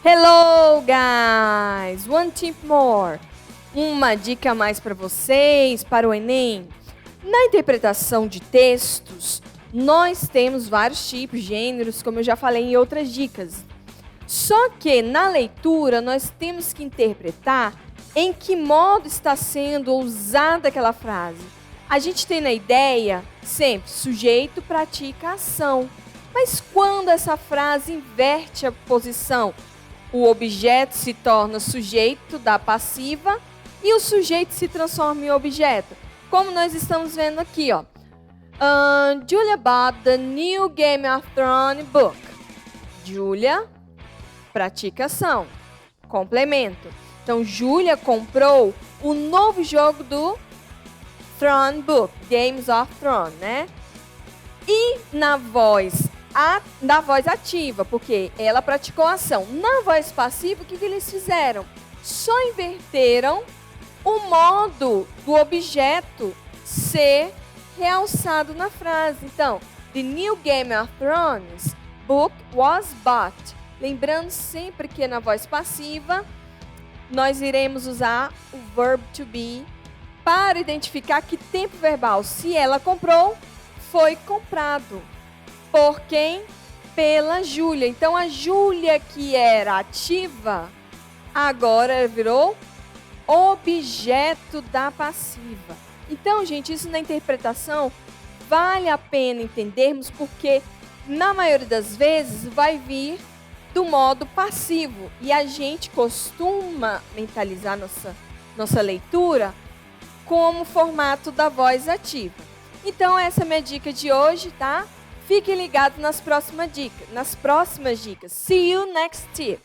Hello, guys! One tip more. Uma dica a mais para vocês, para o Enem. Na interpretação de textos, nós temos vários tipos, gêneros, como eu já falei em outras dicas. Só que na leitura, nós temos que interpretar em que modo está sendo usada aquela frase. A gente tem na ideia sempre sujeito pratica ação. Mas quando essa frase inverte a posição, o objeto se torna sujeito da passiva e o sujeito se transforma em objeto. Como nós estamos vendo aqui, ó. Julia bought the new Game of Thrones book. Julia pratica ação. Complemento. Então, Julia comprou o novo jogo do Throne Book, Games of Thrones, né? E na voz ativa, porque ela praticou a ação. Na voz passiva, o que eles fizeram? Só inverteram o modo do objeto ser realçado na frase. Então, the new Game of Thrones book was bought. Lembrando sempre que na voz passiva, nós iremos usar o verb to be para identificar que tempo verbal. Se ela comprou, foi comprado. Por quem? Pela Júlia. Então, a Júlia, que era ativa, agora virou objeto da passiva. Então, gente, isso na interpretação vale a pena entendermos, porque na maioria das vezes vai vir do modo passivo. E a gente costuma mentalizar nossa leitura como formato da voz ativa. Então, essa é a minha dica de hoje, tá? Fiquem ligados nas próximas dicas. See you next tip.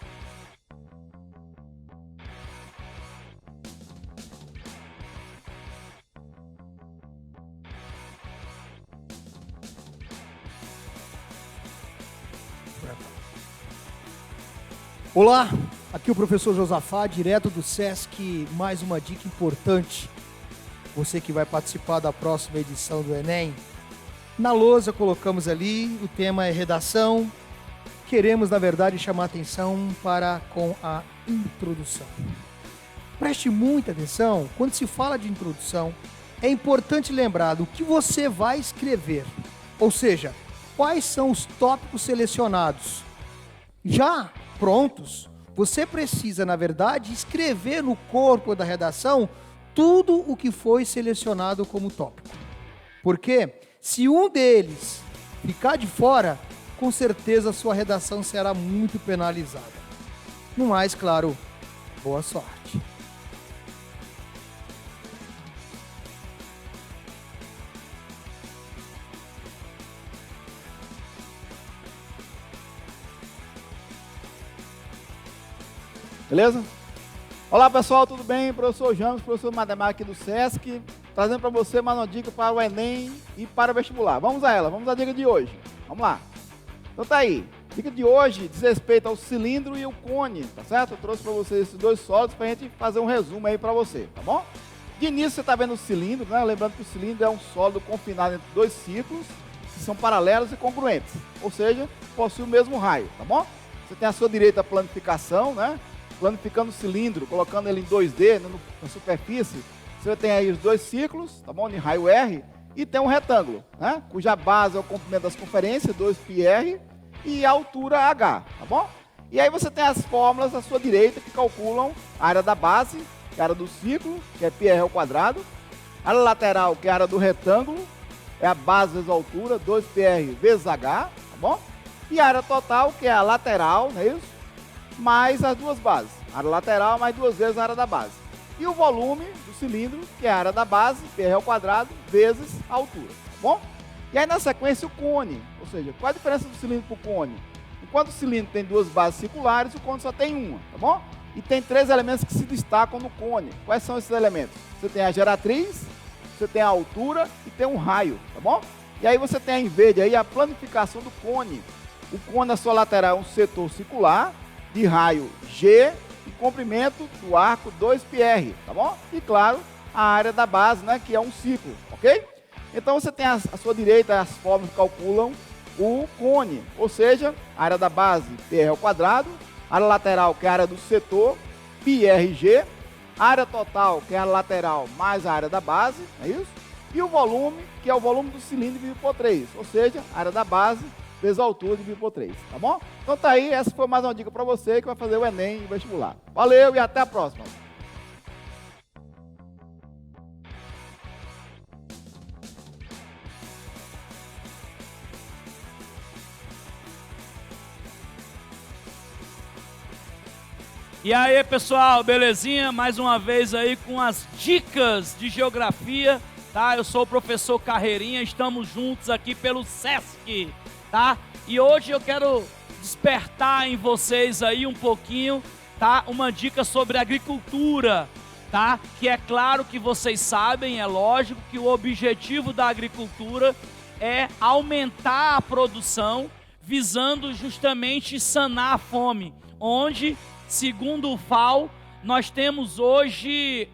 Olá, aqui o professor Josafá, direto do SESC, mais uma dica importante. Você que vai participar da próxima edição do Enem. Na lousa colocamos ali, o tema é redação. Queremos, na verdade, chamar atenção com a introdução. Preste muita atenção, quando se fala de introdução, é importante lembrar do que você vai escrever. Ou seja, quais são os tópicos selecionados. Já prontos, você precisa, na verdade, escrever no corpo da redação tudo o que foi selecionado como tópico. Porque se um deles ficar de fora, com certeza a sua redação será muito penalizada. No mais, claro, boa sorte. Beleza? Olá pessoal, tudo bem? Professor James, professor de matemática aqui do SESC, trazendo para você mais uma dica para o Enem e para o vestibular. Vamos a ela, vamos à dica de hoje. Vamos lá. Então tá aí. Dica de hoje diz respeito ao cilindro e o cone, tá certo? Eu trouxe para vocês esses dois sólidos para a gente fazer um resumo aí para você, tá bom? De início você está vendo o cilindro, né? Lembrando que o cilindro é um sólido confinado entre dois círculos que são paralelos e congruentes, ou seja, possui o mesmo raio, tá bom? Você tem à sua direita a planificação, né? Planificando o cilindro, colocando ele em 2D na superfície, você tem aí os dois círculos, tá bom? De raio R, e tem um retângulo, né? Cuja base é o comprimento das conferências, 2πr, e a altura h, tá bom? E aí você tem as fórmulas à sua direita que calculam a área da base, que é a área do círculo, que é πr ao quadrado, a área lateral, que é a área do retângulo, é a base vezes a altura, 2πr vezes h, tá bom? E a área total, que é a lateral, não é isso? Mais as duas bases, a área lateral mais duas vezes a área da base. E o volume do cilindro, que é a área da base, πr ao quadrado, vezes a altura, tá bom? E aí na sequência o cone, ou seja, qual a diferença do cilindro para o cone? Enquanto o cilindro tem duas bases circulares, o cone só tem uma, tá bom? E tem três elementos que se destacam no cone. Quais são esses elementos? Você tem a geratriz, você tem a altura e tem um raio, tá bom? E aí você tem em verde aí a planificação do cone. O cone na sua lateral é um setor circular, de raio G e comprimento do arco 2πr, tá bom? E claro, a área da base, né, que é um círculo, ok? Então você tem à sua direita as fórmulas que calculam o cone, ou seja, a área da base πr ao quadrado, área lateral, que é a área do setor, πRG, área total, que é a lateral mais a área da base, é isso? E o volume, que é o volume do cilindro dividido por 3, ou seja, a área da base vezes a altura dividido por 3, tá bom? Então tá aí, essa foi mais uma dica para você que vai fazer o Enem e o vestibular. Valeu e até a próxima! E aí, pessoal, belezinha? Mais uma vez aí com as dicas de geografia, tá? Eu sou o professor Carreirinha, estamos juntos aqui pelo SESC, tá? E hoje eu quero despertar em vocês aí um pouquinho, tá? Uma dica sobre agricultura, tá? Que é claro que vocês sabem, é lógico que o objetivo da agricultura é aumentar a produção, visando justamente sanar a fome, onde, segundo o FAO, nós temos hoje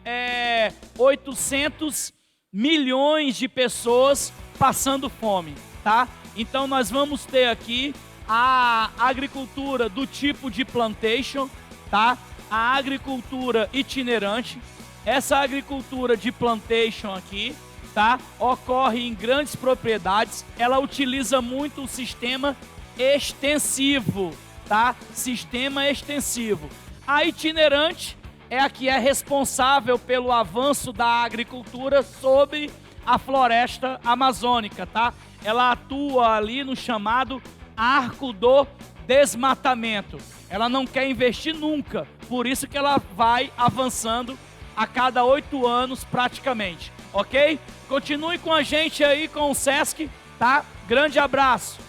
800 milhões de pessoas passando fome, tá? Então nós vamos ter aqui a agricultura do tipo de plantation, tá? A agricultura itinerante. Essa agricultura de plantation aqui, tá? Ocorre em grandes propriedades. Ela utiliza muito o sistema extensivo, tá? Sistema extensivo. A itinerante é a que é responsável pelo avanço da agricultura sobre a floresta amazônica, tá? Ela atua ali no chamado arco do desmatamento. Ela não quer investir nunca, por isso que ela vai avançando a cada 8 anos praticamente, ok? Continue com a gente aí com o SESC, tá? Grande abraço!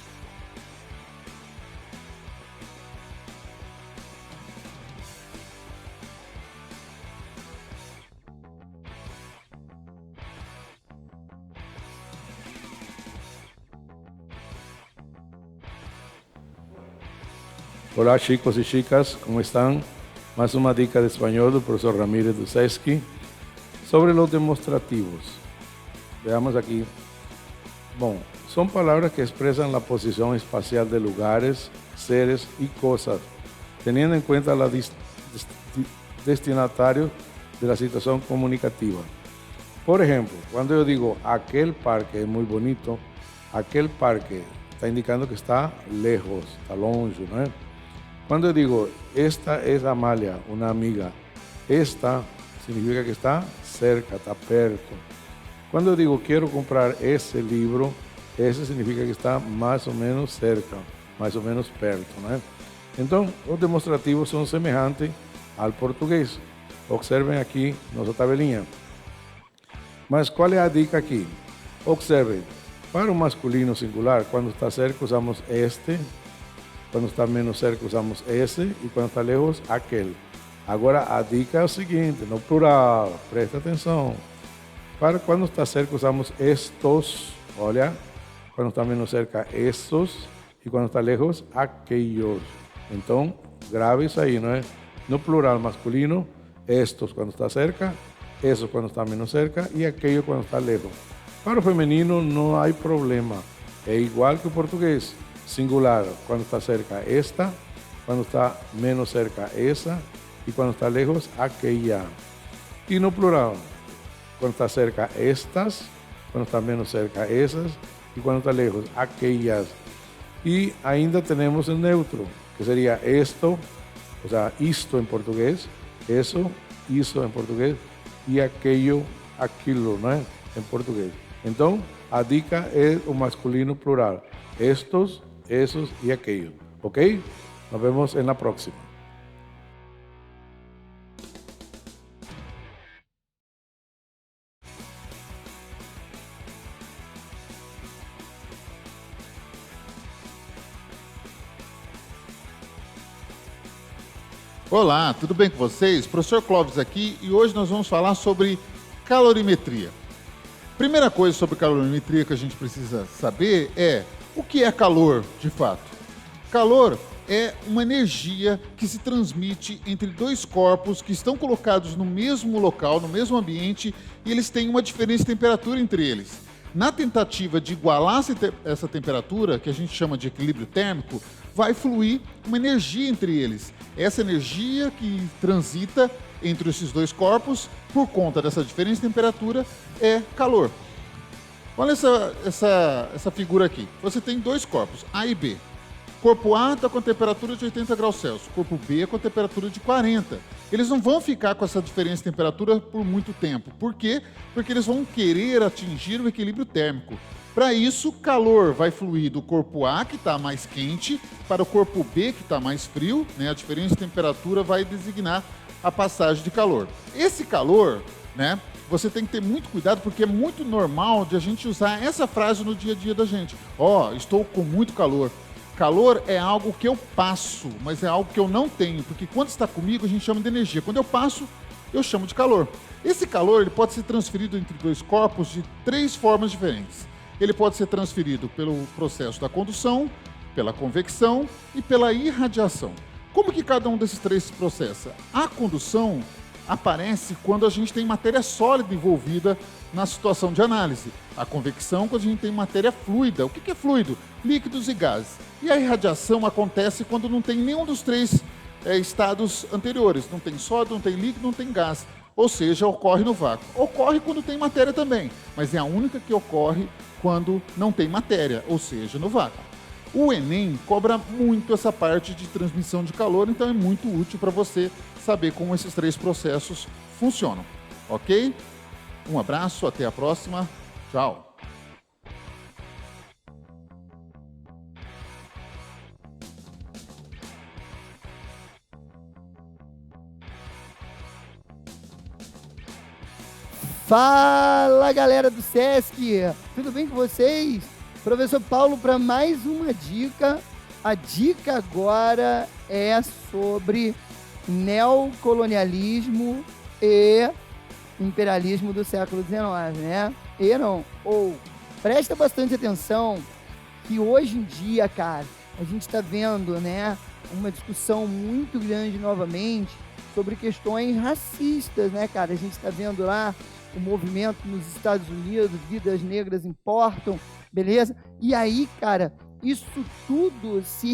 Olá, chicos e chicas, como estão? Mais uma dica de espanhol do professor Ramírez do SESC sobre os demonstrativos. Veamos aqui. Bom, são palavras que expressam a posição espacial de lugares, seres e coisas, tendo em conta o destinatário da situação comunicativa. Por exemplo, quando eu digo aquele parque é muito bonito, aquele parque está indicando que está lejos, está longe, não é? Quando eu digo, esta é Amália, uma amiga, esta significa que está cerca, está perto. Quando eu digo, quero comprar esse livro, esse significa que está mais ou menos cerca, mais ou menos perto, né? Então, os demonstrativos são semelhantes ao português. Observem aqui nossa tabelinha. Mas qual é a dica aqui? Observem, para o masculino singular, quando está cerca, usamos este. Quando está menos cerca, usamos esse. E quando está lejos, aquele. Agora, a dica é o seguinte, no plural, presta atenção. Para quando está cerca, usamos estos. Olha, quando está menos cerca, estos. E quando está lejos, aquellos. Então, grave isso aí, não é? No plural masculino, estos quando está cerca, esos quando está menos cerca e aquello quando está lejos. Para o feminino, não há problema. É igual que o português. Singular, quando está cerca, esta. Quando está menos cerca, essa. E quando está lejos, aquella. E no plural, quando está cerca, estas. Quando está menos cerca, essas. E quando está lejos, aquellas. E ainda temos o neutro, que seria esto, ou seja, isto em português. Isso em português. E aquello, aquilo, não é? Em português. Então, a dica é o masculino plural. Estos, esos e aquello. Ok? Nos vemos na próxima. Olá, tudo bem com vocês? Professor Clóvis aqui e hoje nós vamos falar sobre calorimetria. Primeira coisa sobre calorimetria que a gente precisa saber é o que é calor, de fato. Calor é uma energia que se transmite entre dois corpos que estão colocados no mesmo local, no mesmo ambiente, e eles têm uma diferença de temperatura entre eles. Na tentativa de igualar essa temperatura, que a gente chama de equilíbrio térmico, vai fluir uma energia entre eles. Essa energia que transita entre esses dois corpos, por conta dessa diferença de temperatura, é calor. Olha essa figura aqui. Você tem dois corpos, A e B. Corpo A está com a temperatura de 80 graus Celsius, corpo B com a temperatura de 40. Eles não vão ficar com essa diferença de temperatura por muito tempo. Por quê? Porque eles vão querer atingir o equilíbrio térmico. Para isso, calor vai fluir do corpo A, que está mais quente, para o corpo B, que está mais frio, né? A diferença de temperatura vai designar a passagem de calor. Esse calor, né? Você tem que ter muito cuidado, porque é muito normal de a gente usar essa frase no dia a dia da gente. Estou com muito calor. Calor é algo que eu passo, mas é algo que eu não tenho, porque quando está comigo a gente chama de energia. Quando eu passo, eu chamo de calor. Esse calor ele pode ser transferido entre dois corpos de 3 formas diferentes. Ele pode ser transferido pelo processo da condução, pela convecção e pela irradiação. Como que cada um desses 3 se processa? A condução aparece quando a gente tem matéria sólida envolvida na situação de análise. A convecção, quando a gente tem matéria fluida. O que é fluido? Líquidos e gases. E a irradiação acontece quando não tem nenhum dos 3 estados anteriores. Não tem sólido, não tem líquido, não tem gás. Ou seja, ocorre no vácuo. Ocorre quando tem matéria também, mas é a única que ocorre quando não tem matéria, ou seja, no vácuo. O Enem cobra muito essa parte de transmissão de calor, então é muito útil para você saber como esses 3 processos funcionam. Ok? Um abraço, até a próxima. Tchau. Fala, galera do SESC! Tudo bem com vocês? Professor Paulo para mais uma dica. A dica agora é sobre neocolonialismo e imperialismo do século XIX, né? Presta bastante atenção que hoje em dia, cara, a gente está vendo, né, uma discussão muito grande novamente sobre questões racistas, né, cara? A gente está vendo lá o movimento nos Estados Unidos, vidas negras importam, beleza? E aí, cara, isso tudo se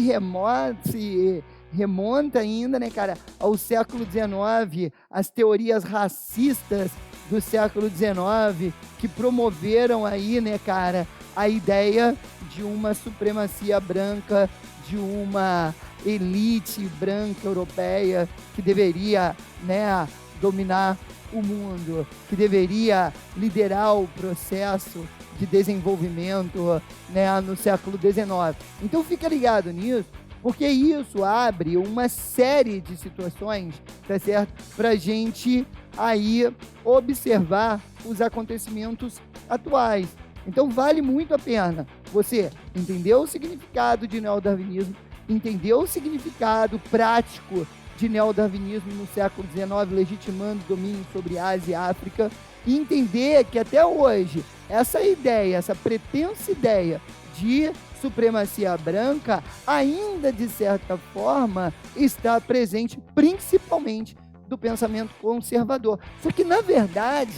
remonta ainda, né, cara, ao século XIX, as teorias racistas do século XIX que promoveram aí, né, cara, a ideia de uma supremacia branca, de uma elite branca europeia que deveria, né, dominar o mundo, que deveria liderar o processo de desenvolvimento, né, no século XIX. Então fica ligado nisso, porque isso abre uma série de situações, tá certo? Para a gente aí observar os acontecimentos atuais. Então vale muito a pena você entender o significado de neodarwinismo, entender o significado prático de neodarwinismo no século XIX, legitimando o domínio sobre Ásia e África, e entender que até hoje essa ideia, essa pretensa ideia de supremacia branca ainda, de certa forma, está presente principalmente do pensamento conservador. Só que, na verdade,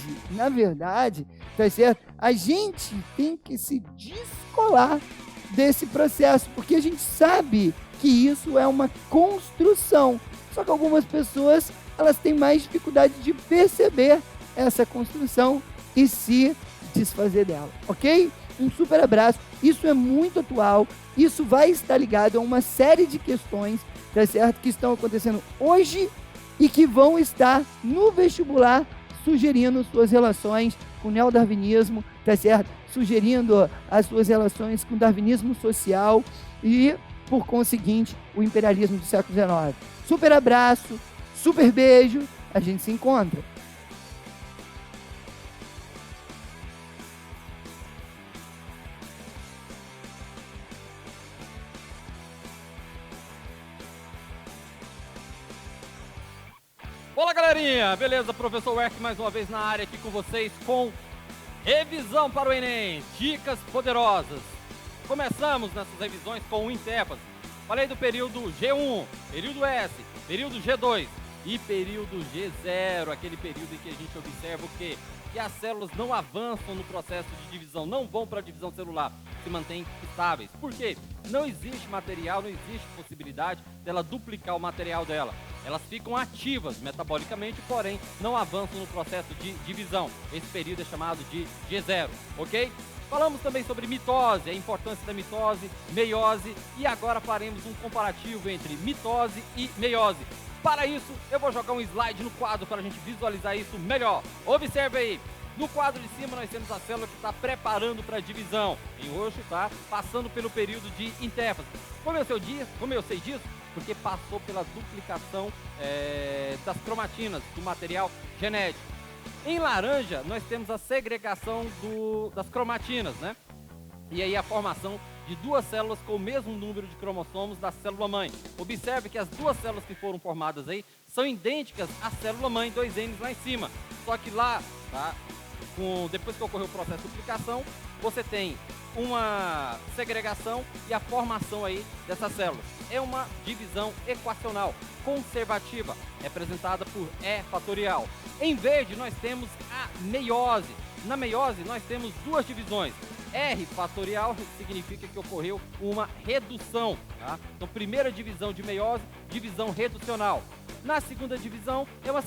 tá certo? A gente tem que se descolar desse processo, porque a gente sabe que isso é uma construção. Só que algumas pessoas, elas têm mais dificuldade de perceber essa construção e se desfazer dela, ok? Um super abraço. Isso é muito atual. Isso vai estar ligado a uma série de questões, tá certo? Que estão acontecendo hoje e que vão estar no vestibular sugerindo suas relações com o neodarwinismo, tá certo? Sugerindo as suas relações com o darwinismo social e, por conseguinte, o imperialismo do século XIX. Super abraço, super beijo, a gente se encontra. Olá, galerinha! Beleza? Professor Werk mais uma vez na área aqui com vocês com revisão para o Enem, dicas poderosas. Começamos nessas revisões com o Intepas. Falei do período G1, período S, período G2 e período G0, aquele período em que a gente observa o quê? e as células não avançam no processo de divisão, não vão para a divisão celular, se mantêm estáveis. Por quê? Não existe material, não existe possibilidade dela duplicar o material dela. Elas ficam ativas metabolicamente, porém não avançam no processo de divisão. Esse período é chamado de G0, ok? Falamos também sobre mitose, a importância da mitose, meiose, e agora faremos um comparativo entre mitose e meiose. Para isso, eu vou jogar um slide no quadro para a gente visualizar isso melhor. Observe aí. No quadro de cima nós temos a célula que está preparando para a divisão. Em roxo está passando pelo período de intéfase. Como eu sei disso? Porque passou pela duplicação das cromatinas, do material genético. Em laranja nós temos a segregação das cromatinas, né? E aí a formação de duas células com o mesmo número de cromossomos da célula-mãe. Observe que as duas células que foram formadas aí são idênticas à célula-mãe, 2 N's lá em cima. Só que lá, tá? Depois que ocorreu o processo de duplicação, você tem uma segregação e a formação aí dessas células. É uma divisão equacional, conservativa, representada por E fatorial. Em verde, nós temos a meiose. Na meiose, nós temos duas divisões. R fatorial significa que ocorreu uma redução, tá? Então, primeira divisão de meiose, divisão reducional. Na segunda divisão, é uma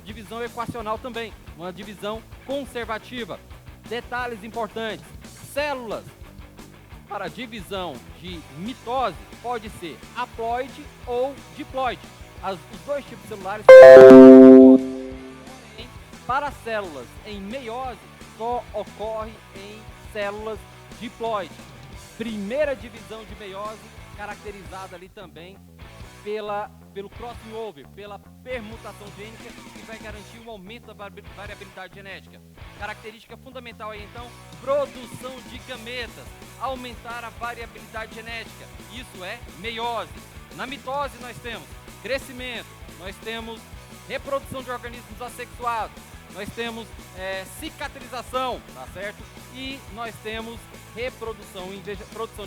divisão equacional também, uma divisão conservativa. Detalhes importantes: células para divisão de mitose pode ser haploide ou diploide. Os dois tipos celulares. Para células em meiose, só ocorre em células diploide. Primeira divisão de meiose, caracterizada ali também pelo crossing over, pela permutação gênica, que vai garantir um aumento da variabilidade genética. Característica fundamental aí, então, produção de gametas, aumentar a variabilidade genética. Isso é meiose. Na mitose nós temos crescimento, nós temos reprodução de organismos assexuados, nós temos cicatrização, tá certo? E nós temos produção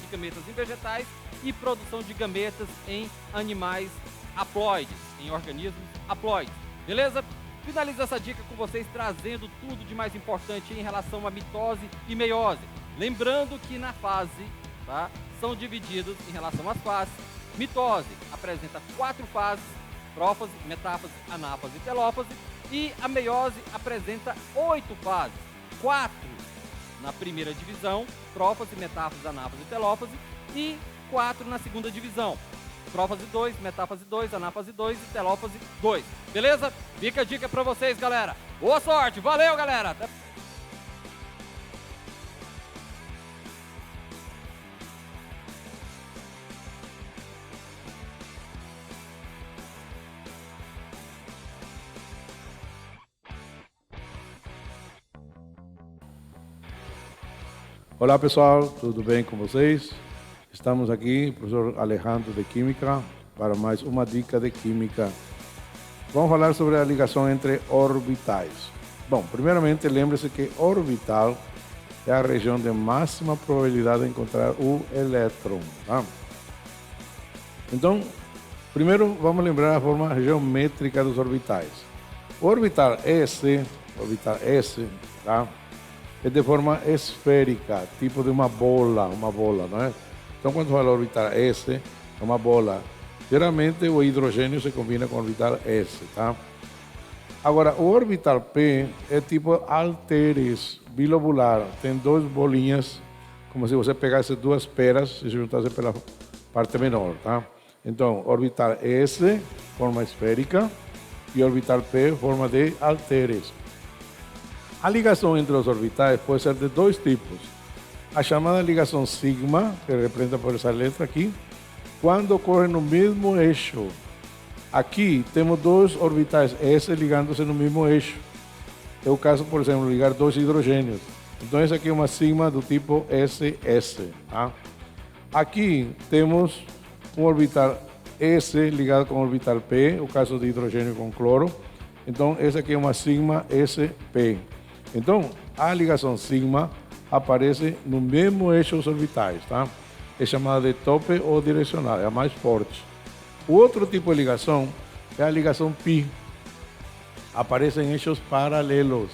de gametas em vegetais e produção de gametas em animais haploides, em organismos haploides. Beleza? Finalizo essa dica com vocês trazendo tudo de mais importante em relação a mitose e meiose. Lembrando que na fase, tá, são divididos em relação às fases. Mitose apresenta 4 fases: prófase, metáfase, anáfase e telófase. E a meiose apresenta 8 fases: 4 na primeira divisão, prófase, metáfase, anáfase e telófase, e 4 na segunda divisão, prófase 2, metáfase 2, anáfase 2 e telófase 2. Beleza? Fica a dica pra vocês, galera. Boa sorte, valeu, galera! Até... Olá pessoal, tudo bem com vocês? Estamos aqui, professor Alejandro de Química, para mais uma dica de Química. Vamos falar sobre a ligação entre orbitais. Bom, primeiramente lembre-se que orbital é a região de máxima probabilidade de encontrar o elétron. Tá? Então, primeiro vamos lembrar a forma geométrica dos orbitais. O orbital S, tá? É de forma esférica, tipo de uma bola, não é? Então, quando fala orbital S, é uma bola. Geralmente, o hidrogênio se combina com o orbital S, tá? Agora, o orbital P é tipo halteres, bilobular. Tem 2 bolinhas, como se você pegasse 2 peras e se juntasse pela parte menor, tá? Então, orbital S, forma esférica, e orbital P, forma de halteres. A ligação entre os orbitais pode ser de 2 tipos. A chamada ligação sigma, que representa por essa letra aqui, quando ocorre no mesmo eixo. Aqui temos 2 orbitais S ligando-se no mesmo eixo. É o caso, por exemplo, de ligar 2 hidrogênios. Então, essa aqui é uma sigma do tipo SS. Tá? Aqui temos um orbital S ligado com o orbital P, o caso de hidrogênio com cloro. Então, essa aqui é uma sigma SP. Então, a ligação sigma aparece no mesmo eixo dos orbitais, tá? É chamada de tope ou direcional, é a mais forte. O outro tipo de ligação é a ligação pi. Aparece em eixos paralelos.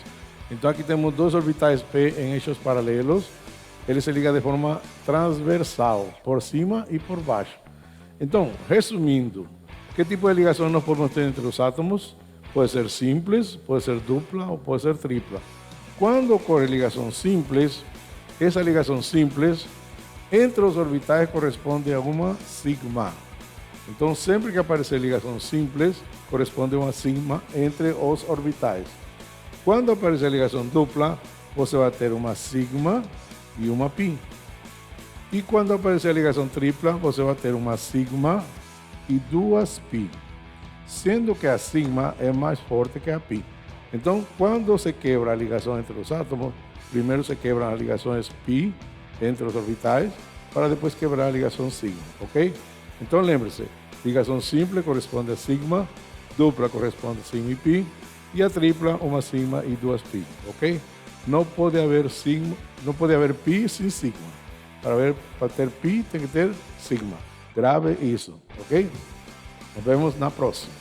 Então aqui temos dois orbitais P em eixos paralelos. Ele se liga de forma transversal, por cima e por baixo. Então, resumindo, que tipo de ligação nós podemos ter entre os átomos? Pode ser simples, pode ser dupla ou pode ser tripla. Quando ocorre ligação simples, essa ligação simples entre os orbitais corresponde a uma sigma. Então, sempre que aparecer ligação simples, corresponde a uma sigma entre os orbitais. Quando aparecer ligação dupla, você vai ter uma sigma e uma pi. E quando aparecer a ligação tripla, você vai ter uma sigma e duas pi. Sendo que a sigma é mais forte que a pi. Então, quando se quebra a ligação entre os átomos, primeiro se quebram as ligações pi entre os orbitais, para depois quebrar a ligação sigma, ok? Então, lembre-se, ligação simples corresponde a sigma, dupla corresponde a sigma e pi, e a tripla, uma sigma e duas pi, ok? Não pode haver sigma, não pode haver pi sem sigma. Para ter pi, tem que ter sigma. Grave isso, ok? Nos vemos na próxima.